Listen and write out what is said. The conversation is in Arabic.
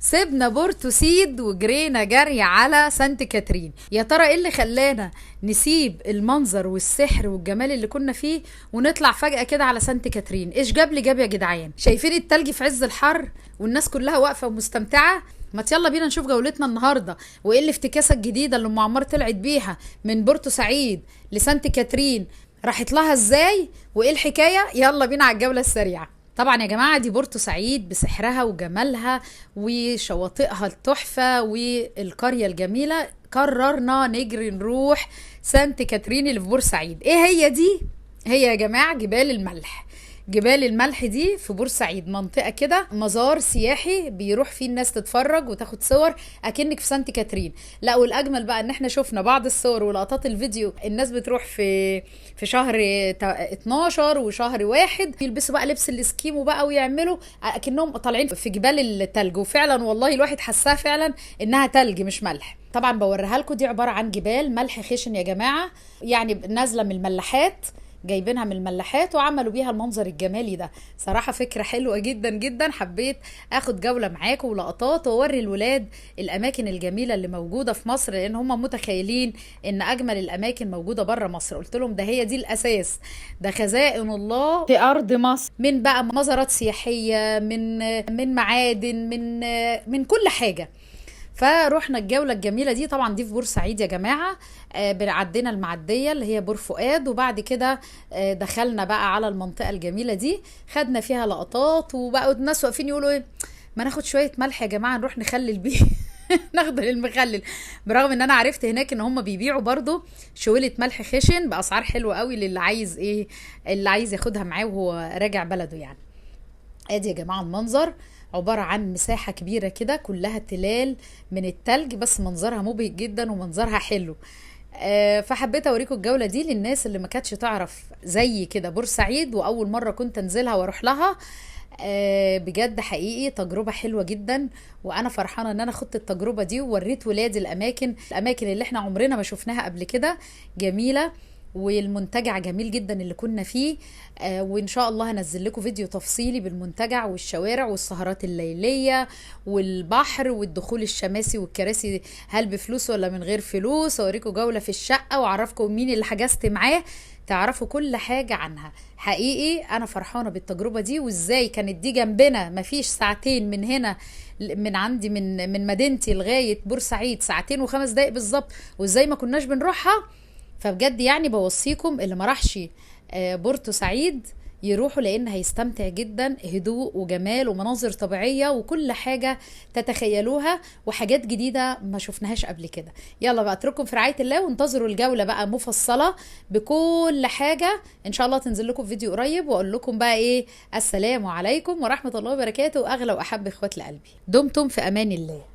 سيبنا بورتو سيد وجرينا جري على سانت كاترين. يا ترى ايه اللي خلانا نسيب المنظر والسحر والجمال اللي كنا فيه ونطلع فجأة كده على سانت كاترين؟ ايش جاب لي جاب يا جدعان؟ شايفين التلج في عز الحر والناس كلها واقفة ومستمتعة؟ ما يلا بينا نشوف جولتنا النهارده، وايه الافتكاسة الجديدة اللي ام عمار طلعت بيها من بورتو سعيد لسانت كاترين، راحت لها ازاي وايه الحكاية. يلا بينا على الجولة السريعة. طبعا يا جماعة دي بورتو سعيد بسحرها وجمالها وشواطئها التحفة والقرية الجميلة. قررنا نجري نروح سانت كاترين اللي في بورسعيد. ايه هي دي؟ هي يا جماعة جبال الملح. جبال الملح دي في بورسعيد منطقة كده مزار سياحي بيروح فيه الناس تتفرج وتاخد صور اكنك في سانت كاترين. لا والاجمل بقى ان احنا شفنا بعض الصور ولقطات الفيديو، الناس بتروح في شهر 12 وشهر 1 يلبسوا بقى لبس الاسكيمو بقى ويعملوا اكنهم طالعين في جبال التلج، وفعلا والله الواحد حساها فعلا انها تلج مش ملح. طبعا بوريها لكم، دي عبارة عن جبال ملح خشن يا جماعة، يعني نازلة من الملاحات، جايبينها من الملاحات وعملوا بيها المنظر الجمالي ده. صراحة فكرة حلوة جدا جدا، حبيت اخد جولة معاكم ولقطات واوري الولاد الاماكن الجميلة اللي موجودة في مصر، لان هم متخيلين ان اجمل الاماكن موجودة بره مصر. قلت لهم ده هي دي الاساس، ده خزائن الله في ارض مصر، من بقى مزارات سياحية، من معادن، من كل حاجة. فروحنا الجولة الجميلة دي، طبعا دي في بورسعيد يا جماعة. عدينا المعدية اللي هي بور فؤاد، وبعد كده دخلنا بقى على المنطقة الجميلة دي، خدنا فيها لقطات، وبقوا الناس واقفين يقولوا ايه، ما ناخد شوية ملح يا جماعة نروح نخلل بيه ناخد المخلل. برغم ان انا عرفت هناك ان هم بيبيعوا برضو شويلة ملح خشن باسعار حلوة قوي للي عايز ايه، اللي عايز ياخدها معاه وهو راجع بلده يعني. ادي يا جماعة المنظر، عبارة عن مساحة كبيرة كده كلها تلال من التلج، بس منظرها مبهج جدا ومنظرها حلو. فحبيت اوريكم الجولة دي للناس اللي ما كانتش تعرف زي كده بورسعيد واول مرة كنت انزلها واروح لها. بجد حقيقي تجربة حلوة جدا، وانا فرحانة ان انا خدت التجربة دي ووريت ولادي الاماكن اللي احنا عمرنا ما شفناها قبل كده، جميلة. والمنتجع جميل جدا اللي كنا فيه. وان شاء الله هنزل لكم فيديو تفصيلي بالمنتجع والشوارع والسهرات الليلية والبحر والدخول الشماسي والكراسي، هل بفلوس ولا من غير فلوس، اوريكم جولة في الشقة واعرفكم مين اللي حجزت معاه، تعرفوا كل حاجة عنها. حقيقي انا فرحانة بالتجربة دي، وازاي كانت دي جنبنا مفيش ساعتين من هنا، من عندي من مدينتي لغاية بورسعيد ساعتين و5 دقايق بالظبط، وازاي ما كناش بنروحها. فبجد يعني بوصيكم اللي ما راحش بورتو سعيد يروحوا، لان هيستمتع جدا، هدوء وجمال ومناظر طبيعية وكل حاجة تتخيلوها وحاجات جديدة ما شفناهاش قبل كده. يلا بقى اترككم في رعاية الله، وانتظروا الجولة بقى مفصلة بكل حاجة ان شاء الله تنزل لكم فيديو قريب، واقول لكم بقى ايه. السلام عليكم ورحمة الله وبركاته، اغلى واحب اخوات لقلبي، دمتم في امان الله.